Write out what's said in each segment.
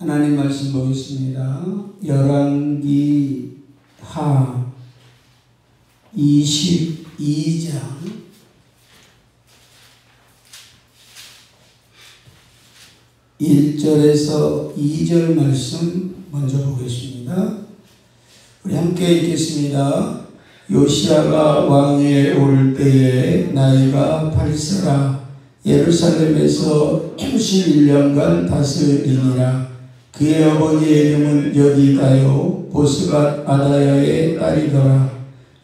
하나님 말씀 보겠습니다. 열왕기 하 22장 1절에서 2절 말씀 먼저 보겠습니다. 우리 함께 읽겠습니다. 요시야가 왕위에 오를 때에 나이가 8세라 예루살렘에서 31년간 다스리니라. 그의 어머니의 이름은 여디다요 보스갓 아다야의 딸이더라.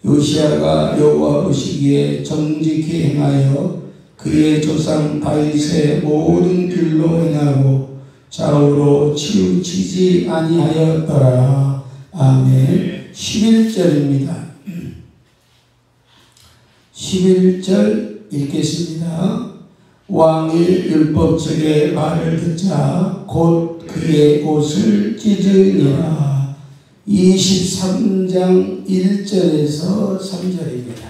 요시야가 여호와 보시기에 정직히 행하여 그의 조상 다윗의 모든 길로 행하고 좌우로 치우치지 아니하였더라. 아멘. 11절입니다. 11절 읽겠습니다. 왕이 율법책의 말을 듣자 곧 그의 옷을 찢으니라. 23장 1절에서 3절입니다.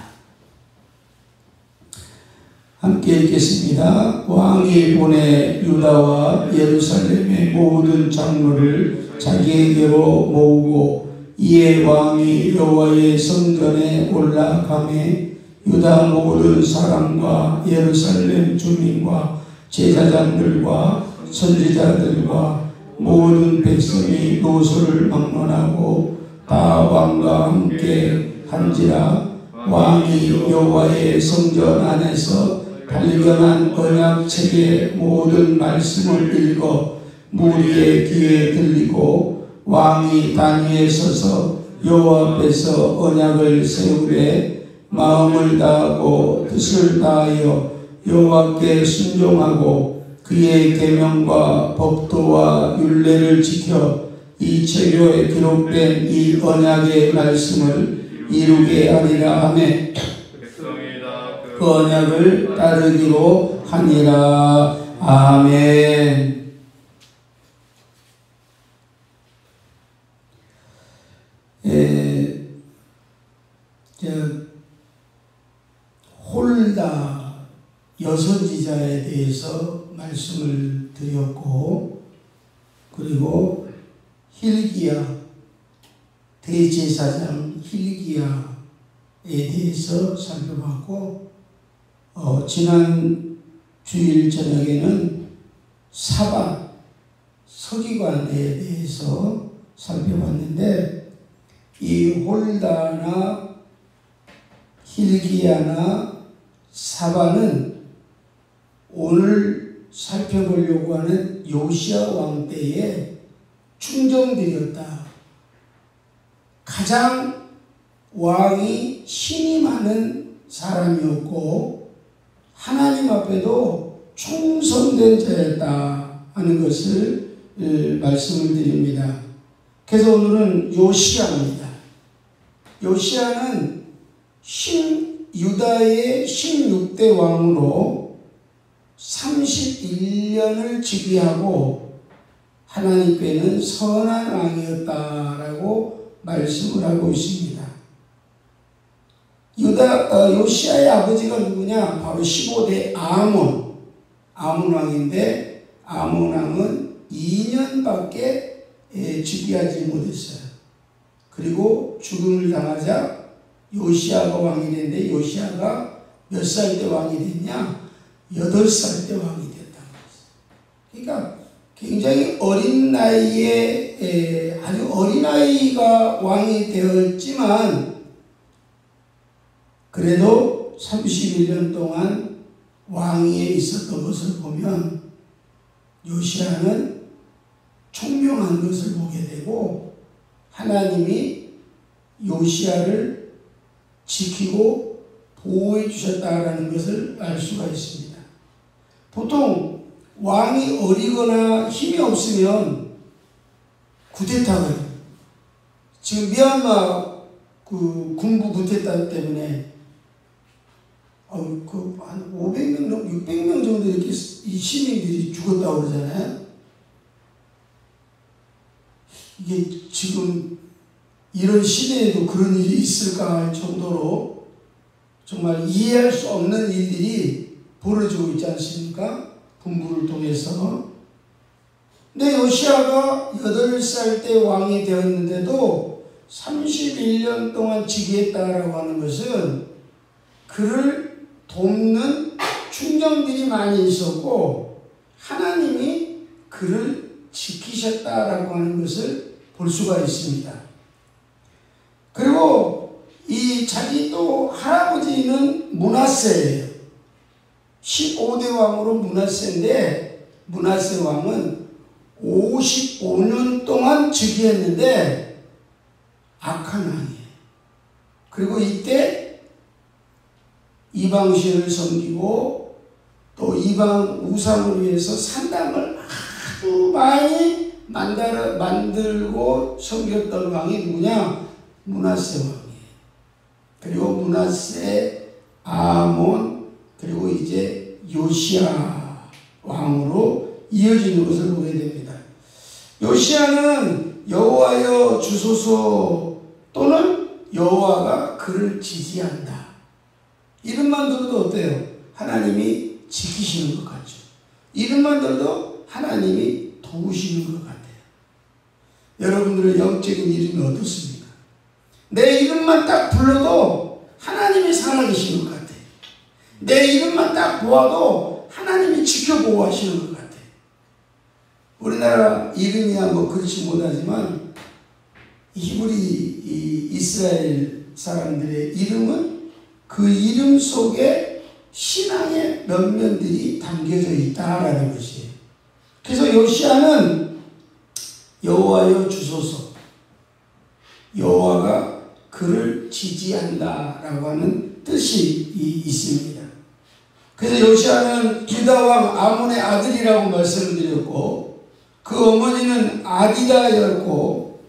함께 읽겠습니다. 왕이 보내 유다와 예루살렘의 모든 장로를 자기에게로 모으고 이에 왕이 여호와의 성전에 올라가매 유다 모든 사람과 예루살렘 주민과 제사장들과 선지자들과 모든 백성이 노소를 막론하고 다 왕과 함께 한지라. 왕이 여호와의 성전 안에서 발견한 언약책의 모든 말씀을 읽어 무리의 귀에 들리고 왕이 단위에 서서 여호와 앞에서 언약을 세우되 마음을 다하고 뜻을 다하여 여호와께 순종하고 그의 계명과 법도와 율례를 지켜 이 책에 기록된 이 언약의 말씀을 이루게 하리라 하매 그 언약을 따르기로 하니라. 아멘. 홀다 여선지자에 대해서 말씀을 드렸고, 그리고 hil기야 대제사장 hil기야에 대해서 살펴봤고, 지난 주일 저녁에는 사밧 서기관에 대해서 살펴봤는데, 이 홀다나 hil기야나 사밧은 오늘 살펴보려고 하는 요시야 왕 때에 충정들이었다. 가장 왕이 신임하는 사람이었고 하나님 앞에도 충성된 자였다 하는 것을 말씀을 드립니다. 그래서 오늘은 요시야입니다. 요시야는 유다의 16대 왕으로 31년을 지휘하고 하나님께는 선한 왕이었다라고 말씀을 하고 있습니다. 요시야의 아버지가 누구냐? 바로 15대 아몬 왕인데, 아몬 왕은 2년밖에 지휘하지 못했어요. 그리고 죽음을 당하자 요시야가 왕이 됐는데, 요시야가 몇 살 때 왕이 됐냐? 8살 때 왕이 됐다는 거예요. 그러니까 굉장히 어린 나이에 아주 어린아이가 왕이 되었지만 그래도 31년 동안 왕위에 있었던 것을 보면 요시야는 총명한 것을 보게 되고 하나님이 요시야를 지키고 보호해 주셨다라는 것을 알 수가 있습니다. 보통 왕이 어리거나 힘이 없으면 쿠데타가 해요. 지금 미얀마 그 군부 쿠데타 때문에 한 500명, 600명 정도 이렇게 이 시민들이 죽었다고 그러잖아요. 이게 지금 이런 시대에도 그런 일이 있을까 할 정도로 정말 이해할 수 없는 일들이 벌어지고 있지 않습니까? 군부를 통해서. 근데 요시야가 8살 때 왕이 되었는데도 31년 동안 즉위했다라고 하는 것은 그를 돕는 충정들이 많이 있었고 하나님이 그를 지키셨다라고 하는 것을 볼 수가 있습니다. 그리고 이 자기 또 할아버지는 므낫세예요. 15대 왕으로 므낫세인데 므낫세 왕은 55년 동안 즉위했는데 악한 왕이에요. 그리고 이때 이방신을 섬기고 또 이방 우상을 위해서 산당을 아주 많이 만들고 섬겼던 왕이 누구냐? 므낫세 왕이에요. 그리고 므낫세, 아몬, 그리고 이제 요시야 왕으로 이어지는 것을 보게 됩니다. 요시야는 여호와여 주소서 또는 여호와가 그를 지지한다. 이름만 들어도 어때요? 하나님이 지키시는 것 같죠. 이름만 들어도 하나님이 도우시는 것 같아요. 여러분들의 영적인 이름이 어떻습니까? 내 이름만 딱 불러도 하나님이 살아계시는 것 같아요. 내 이름만 딱 보아도 하나님이 지켜보호하시는 것 같아요. 우리나라 이름이야 뭐 그렇지 못하지만 히브리 이스라엘 사람들의 이름은 그 이름 속에 신앙의 면면들이 담겨져 있다라는 것이에요. 그래서 요시야는 여호와여 주소서, 여호와가 그를 지지한다라고 하는 뜻이 있습니다. 그래서 요시야는 유다왕 아몬의 아들이라고 말씀을 드렸고 그 어머니는 아디다였고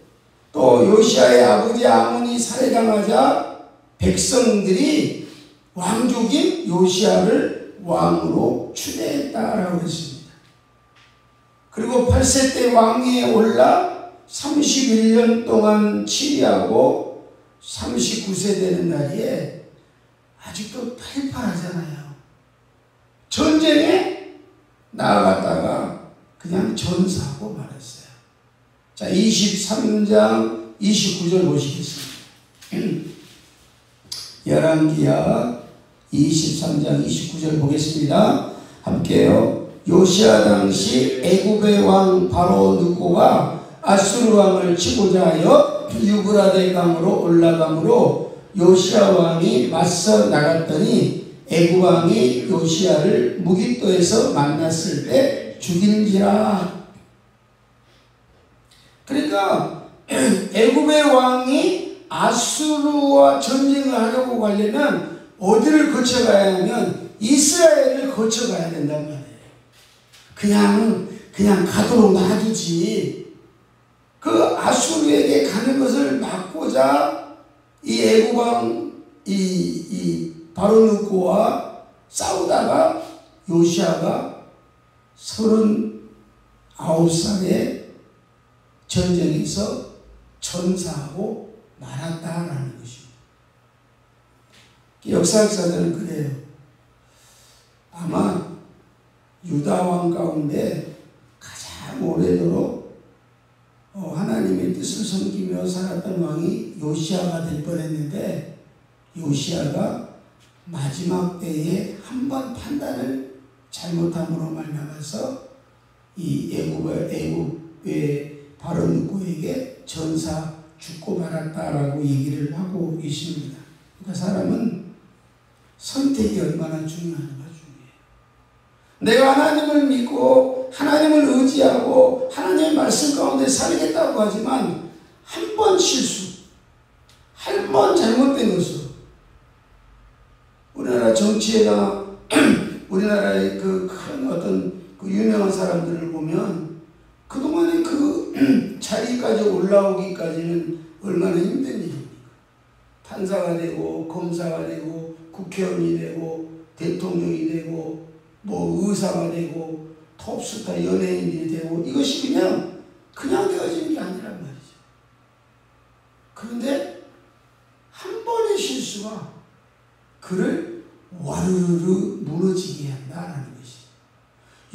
또 요시야의 아버지 아몬이 살해당하자 백성들이 왕족인 요시야를 왕으로 추대했다라고 했습니다. 그리고 8세 때 왕위에 올라 31년 동안 치리하고 39세 되는 날에 아직도 팔팔하잖아요. 전쟁에 나아갔다가 그냥 전사하고 말았어요. 자, 23장 29절 보시겠습니다. 열왕기하 23장 29절 보겠습니다. 함께요. 요시야 당시 애굽의 왕 바로 느고가 아수르 왕을 치고자 하여 유브라데 강으로 올라가므로 요시야 왕이 맞서 나갔더니 애굽 왕이 요시야를 무깃도에서 만났을 때 죽인지라. 그러니까 애굽의 왕이 아수르와 전쟁을 하려고 가려면 어디를 거쳐가야 하면 이스라엘을 거쳐가야 된단 말이에요. 그냥 가도록 놔두지. 그 아수르에게 가는 것을 막고자 이 애굽 왕 이 바로누코와 싸우다가 요시야가 39살에 전쟁에서 전사하고 말았다라는 것입니다. 역사학자들은 그래요. 아마 유다 왕 가운데 가장 오래도록 하나님의 뜻을 섬기며 살았던 왕이 요시야가 될 뻔했는데 요시야가 마지막 때에 한 번 판단을 잘못함으로 말미암아서 이 애굽의 바로누코에게 전사 죽고 말았다라고 얘기를 하고 있습니다. 그러니까 사람은 선택이 얼마나 중요한가 중요해요. 내가 하나님을 믿고 하나님을 의지하고 하나님의 말씀 가운데 살겠다고 하지만 한 번 실수, 한 번 잘못된 것으로 우리나라 정치에나 우리나라의 그 큰 어떤 그 유명한 사람들을 보면 그동안에 그 자리까지 올라오기까지는 얼마나 힘든 일입니까? 판사가 되고 검사가 되고 국회의원이 되고 대통령이 되고 뭐 의사가 되고 톱스타 연예인이 되고 이것이 그냥 되어지는 게 아니란 말이죠. 그런데 한 번의 실수가 그를 와르르 무너지게 한다라는 것이.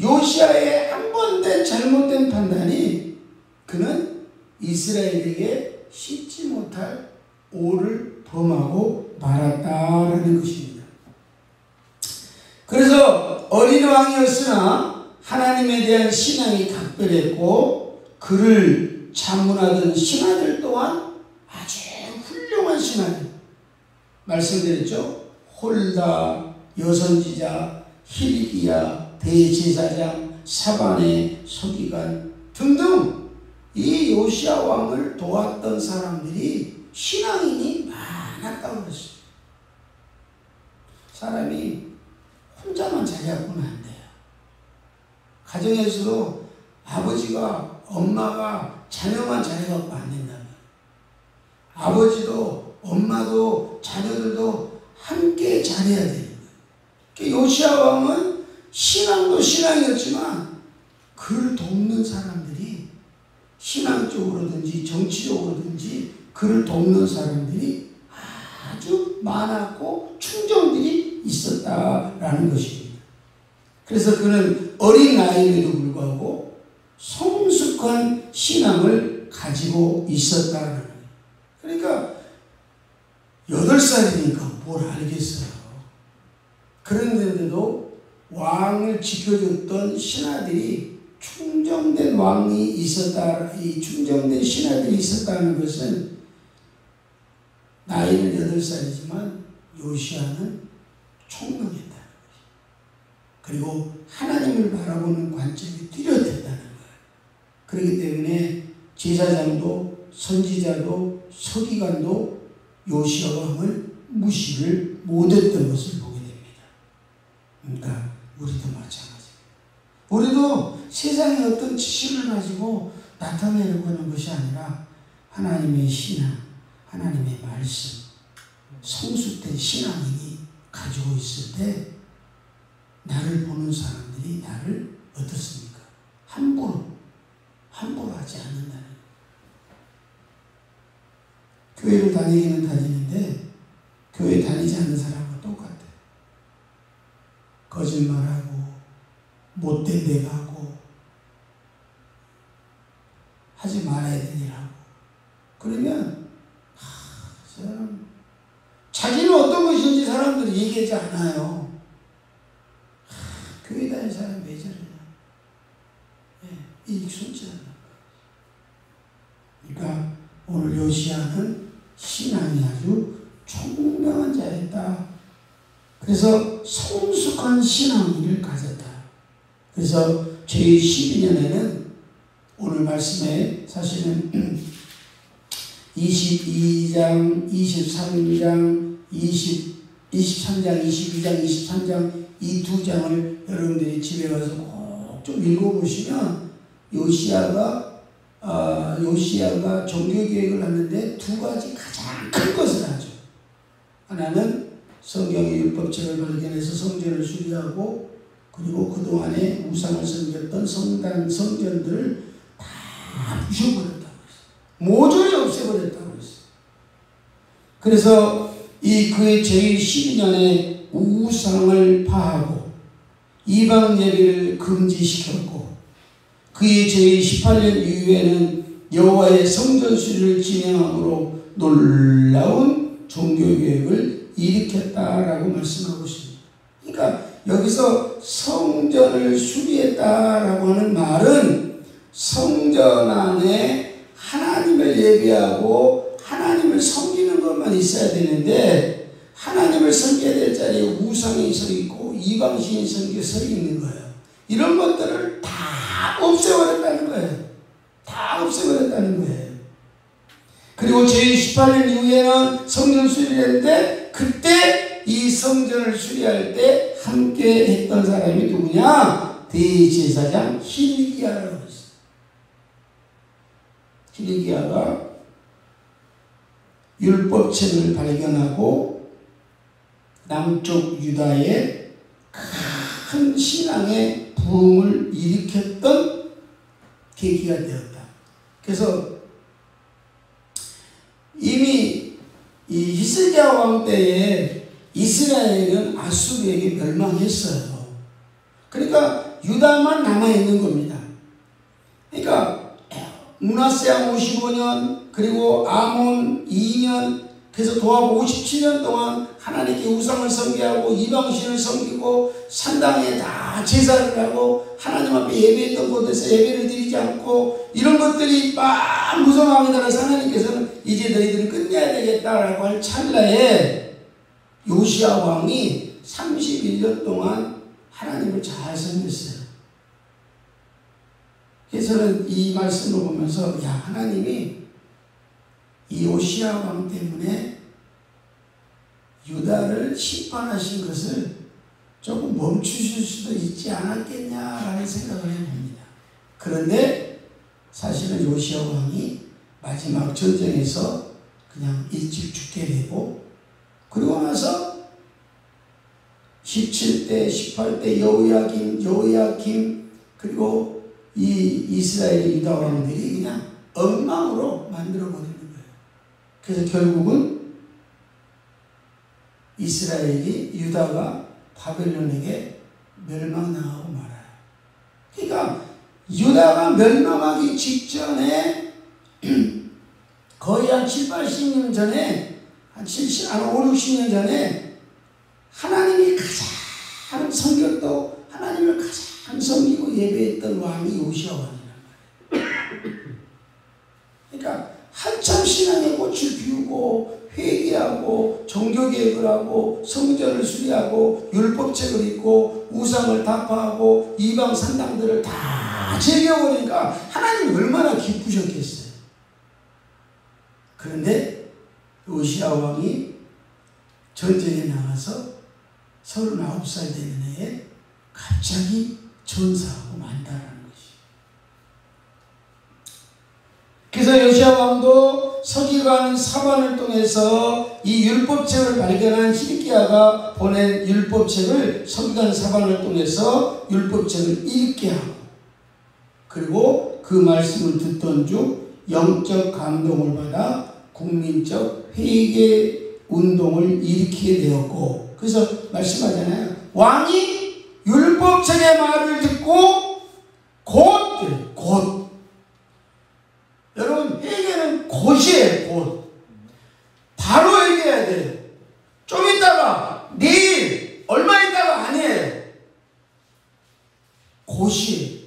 요시아의 한 번된 잘못된 판단이 그는 이스라엘에게 씻지 못할 오를 범하고 말았다라는 것입니다. 그래서 어린 왕이었으나 하나님에 대한 신앙이 각별했고 그를 자문하던 신하들 또한 아주 훌륭한 신하들, 말씀드렸죠. 홀다, 여선지자, hil기야, 대제사장, 사반의 서기관 등등 이 요시야 왕을 도왔던 사람들이 신앙인이 많았다고 그랬어요. 사람이 혼자만 잘해갖고는 안 돼요. 가정에서도 아버지가, 엄마가 자녀만 잘해갖고 안 된다면, 아버지도 엄마도 자녀들도 함께 잘해야 되는 거예요. 요시야 왕은 신앙도 신앙이었지만 그를 돕는 사람들이 신앙적으로든지 정치적으로든지 그를 돕는 사람들이 아주 많았고 충정들이 있었다라는 것입니다. 그래서 그는 어린 나이에도 불구하고 성숙한 신앙을 가지고 있었다라는 거예요. 그러니까 8살이니까 뭘 알겠어요. 그런데도 왕을 지켜줬던 신하들이 충정된 왕이 있었다, 이 충정된 신하들이 있었다는 것은 나이는 8살이지만 요시야는 총명했다는 거예요. 그리고 하나님을 바라보는 관점이 뚜렷했다는 거예요. 그렇기 때문에 제사장도 선지자도 서기관도 요시야 왕을 무시를 못했던 것을 보게 됩니다. 그러니까 우리도 마찬가지예요. 우리도 세상의 어떤 지식을 가지고 나타내려고 하는 것이 아니라 하나님의 신앙, 하나님의 말씀, 성숙된 신앙인이 가지고 있을 때 나를 보는 사람들이 나를 어떻습니까? 함부로 하지 않는다는 거예요. 교회를 다니기는 다니는데 교회 다니지 않는 사람과 똑같아요. 거짓말하고 못된 데 가고 하지 말아야 될 일 하고 그러면 사람 자기는 어떤 것인지 사람들이 얘기하지 않아요. 교회 다니는 사람이 왜 저러냐. 이익 손질하는 거예요. 그러니까 오늘 요시야는 신앙이 아주 총명한 자였다. 그래서 성숙한 신앙을 가졌다. 그래서 제12년에는 오늘 말씀에 사실은 22장, 23장, 23장, 22장, 23장 이 두 장을 여러분들이 집에 가서 꼭 좀 읽어보시면 요시야가 종교개혁을 하는데 두 가지 가장 큰 것을 하죠. 하나는 성경의 율법책을 발견해서 성전을 수리하고 그리고 그동안에 우상을 섬겼던 성당, 성전들을 다 부셔버렸다고 했어요. 모조리 없애버렸다고 했어요. 그래서 그의 제12년에 우상을 파하고 이방 예배를 금지시켰고 그의 제18년 이후에는 여호와의 성전 수리를 진행함으로 놀라운 종교개혁을 일으켰다라고 말씀하고 있습니다. 그러니까 여기서 성전을 수리했다라고 하는 말은 성전 안에 하나님을 예배하고 하나님을 섬기는 것만 있어야 되는데 하나님을 섬겨야 될 자리에 우상이 서 있고 이방신이 서 있는 거예요. 이런 것들을 다 없애버렸다는 거예요. 다 없애버렸다는 거예요. 그리고 제18년 이후에는 성전 수리를 했는데 그때 이 성전을 수리할 때 함께 했던 사람이 누구냐? 대제사장 hil기야라고 했어요. hil기야가 율법책을 발견하고 남쪽 유다의 큰 신앙의 부흥을 일으켰던 계기가 되었다. 그래서 이미 이 히스기야 왕 때에 이스라엘은 아수르에게 멸망했어요. 그러니까 유다만 남아있는 겁니다. 그러니까 므낫세왕 55년 그리고 아몬 2년 그래서 도합 57년 동안 하나님께 우상을 섬기하고 이방신을 섬기고 산당에 다 제사를 하고 하나님 앞에 예배했던 곳에서 예배를 드리지 않고 이런 것들이 막 무성하게 따라서 하나님께서는 이제 너희들은 끝내야 되겠다라고 할 찰나에 요시야 왕이 31년 동안 하나님을 잘 섬겼어요. 그래서 저는 이 말씀을 보면서 야, 하나님이 이 요시야 왕 때문에 유다를 심판하신 것을 조금 멈추실 수도 있지 않았겠냐라는 생각을 해봅니다. 그런데 사실은 요시야 왕이 마지막 전쟁에서 그냥 일찍 죽게 되고 그리고 나서 17대, 18대 여호야김 그리고 이 이스라엘 유다 왕들이 그냥 엉망으로 만들어버리는 거예요. 그래서 결국은 이스라엘이 유다가 바벨론에게 멸망당하고 말아요. 그러니까 유다가 멸망하기 직전에 거의 한 7, 80년 전에 한 5, 60년 전에 하나님이 가장 섬겼고 하나님을 가장 섬기고 예배했던 왕이 요시야 왕이란 말이에요. 그러니까 한참 신앙의 꽃을 피우고 회개하고 종교개혁을 하고 성전을 수리하고 율법책을 읽고 우상을 타파하고 이방 산당들을 다 제거해버리니까 하나님이 얼마나 기쁘셨겠어요. 그런데 요시야 왕이 전쟁에 나가서 39살 되는 해에 갑자기 전사하고 만다라는 것이에요. 그래서 요시야 왕도 서기관 사반을 통해서 이 율법책을 발견한 히스기야가 보낸 율법책을 서기관 사반을 통해서 율법책을 읽게 하고 그리고 그 말씀을 듣던 중 영적 감동을 받아 국민적 회개 운동을 일으키게 되었고 그래서 말씀하잖아요. 왕이 율법책의 말을 듣고 곧 여러분 회개는 곧이에요. 곧 바로 회개해야 돼요. 좀 있다가 내일 얼마 있다가 아니에요. 곧이에요.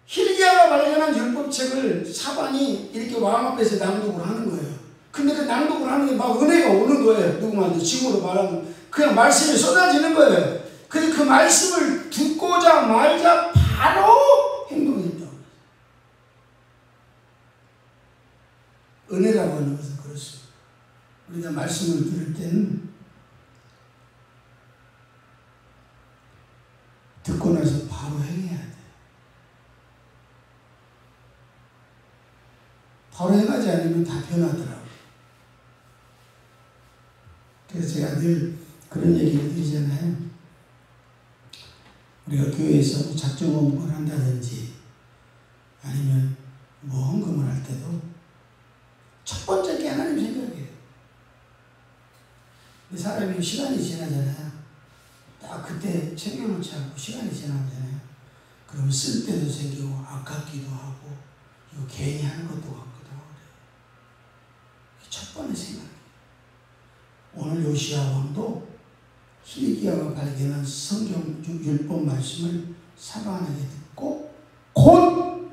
히스기야가 발견한 율법책을 사반이 이렇게 왕 앞에서 낭독을 하는 거예요. 근데 그 낭독을 하는 게 막 은혜가 오는 거예요. 누구한테 지금으로 말하면 그냥 말씀이 쏟아지는 거예요. 근데 그 말씀을 듣고자 말자 바로 행동이 된다고. 은혜라고 하는 것은 그렇습니다. 우리가 말씀을 들을 때는 듣고 나서 바로 행해야 돼요. 바로 행하지 않으면 다 변하더라고요. 그래서 제가 늘 그런 얘기를 드리잖아요. 우리가 교회에서 작정 헌금을 한다든지 아니면 뭐 헌금을 할 때도 첫 번째 게 하나님 생각이에요. 사람이 시간이 지나잖아요. 딱 그때 챙겨놓지 않고 시간이 지나잖아요. 그러면 쓸 때도 생기고 아깝기도 하고 이거 괜히 하는 것도 같기도 하고 그래요. 첫 번째 생각이에요. 오늘 요시야 왕도 히스기야가 발견한 성경 율법 말씀을 사반하게 듣고 곧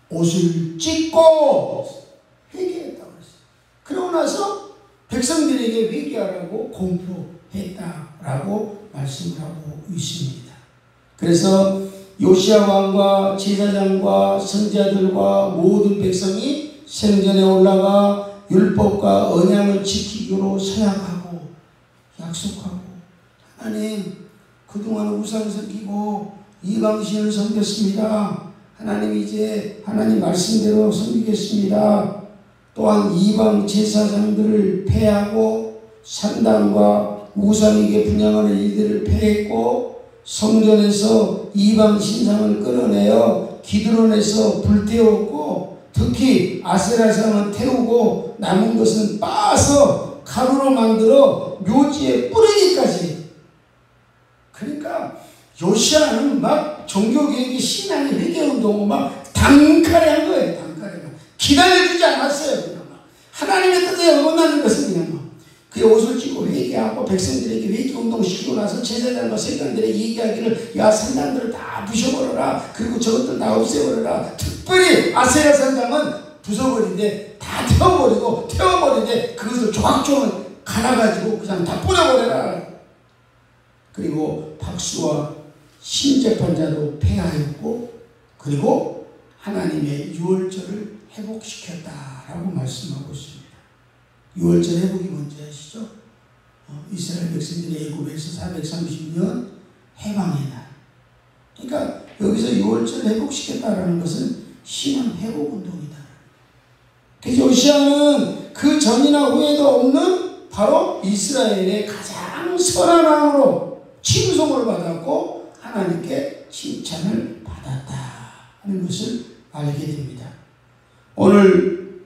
옷을 찢고 회개했다고 했어요. 그러고 나서 백성들에게 회개하라고 공포했다라고 말씀을 하고 있습니다. 그래서 요시야 왕과 제사장과 선지자들과 모든 백성이 성전에 올라가 율법과 언약을 지키기로 서약하고 약속하고 하나님 그동안 우상을 섬기고 이방신을 섬겼습니다. 하나님 이제 하나님 말씀대로 섬기겠습니다. 또한 이방 제사장들을 폐하고 산당과 우상에게 분양하는 이들을 폐했고 성전에서 이방 신상을 끌어내어 기드론에서 불태웠고 특히 아세라상은 태우고 남은 것은 빻아서 가루로 만들어 묘지에 뿌리기까지. 그러니까 요시아는 막 종교개혁의 신앙의 회개운동을 막 단칼에 한 거예요. 단칼에. 기다려주지 않았어요. 그냥 막. 하나님의 뜻에 어긋나는 것은 그냥 막. 그의 옷을 찢고 회개하고 백성들에게 회개운동 시키고 나서 제사장과 세관들에게 얘기하기를 야 산당들을 다 부셔버려라. 그리고 저것들 다 없애버려라. 특별히 아세라 산당은 부숴버리는데 다 태워버리는데 그것을 조각조각 갈아가지고 그냥 다 뿌려버려라. 그리고 박수와 심재판자도 폐하였고 그리고 하나님의 유월절을 회복시켰다라고 말씀하고 있습니다. 유월절 회복이 뭔지 아시죠? 이스라엘 백성들이 애굽에서 430년 해방의 날. 그러니까 여기서 유월절을 회복시켰다라는 것은 신앙 회복운동이다. 그래서 요시아는 그 전이나 후에도 없는 바로 이스라엘의 가장 선한 왕으로 칭송을 받았고 하나님께 칭찬을 받았다 하는 것을 알게 됩니다. 오늘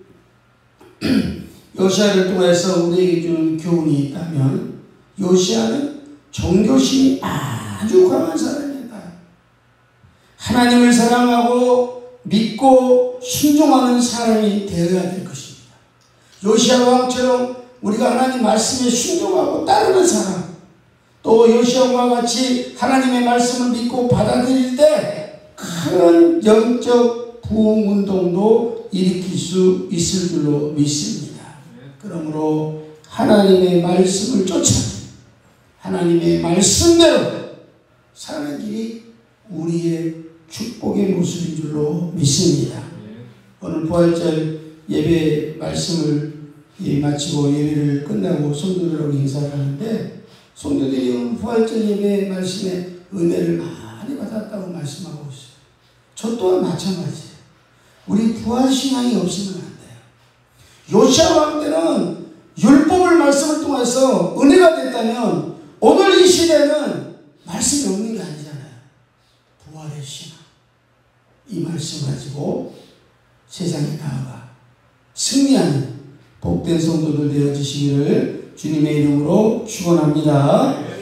요시아를 통해서 우리에게 주는 교훈이 있다면 요시아는 종교심이 아주 강한 사람이다. 하나님을 사랑하고 믿고 순종하는 사람이 되어야 될 것입니다. 요시아 왕처럼 우리가 하나님 말씀에 순종하고 따르는 사람, 또 요시아 왕과 같이 하나님의 말씀을 믿고 받아들일 때 큰 영적 부흥운동도 일으킬 수 있을 줄로 믿습니다. 그러므로 하나님의 말씀을 쫓아 하나님의 말씀대로 사는 길이 우리의 축복의 모습인 줄로 믿습니다. 오늘 부활절 예배 말씀을 마치고 예배를 끝나고 성도들하고 인사를 하는데 성도들이 오늘 부활절 예배 말씀에 은혜를 많이 받았다고 말씀하고 있어요. 저 또한 마찬가지예요. 우리 부활신앙이 없으면 안 돼요. 요시아 왕 때는 율법을 말씀을 통해서 은혜가 됐다면 오늘 이 시대는 말씀이 없는 게 아니잖아요. 부활의 신앙. 이 말씀 가지고 세상에 나아가 승리하는 복된 성도들 되어주시기를 주님의 이름으로 축원합니다.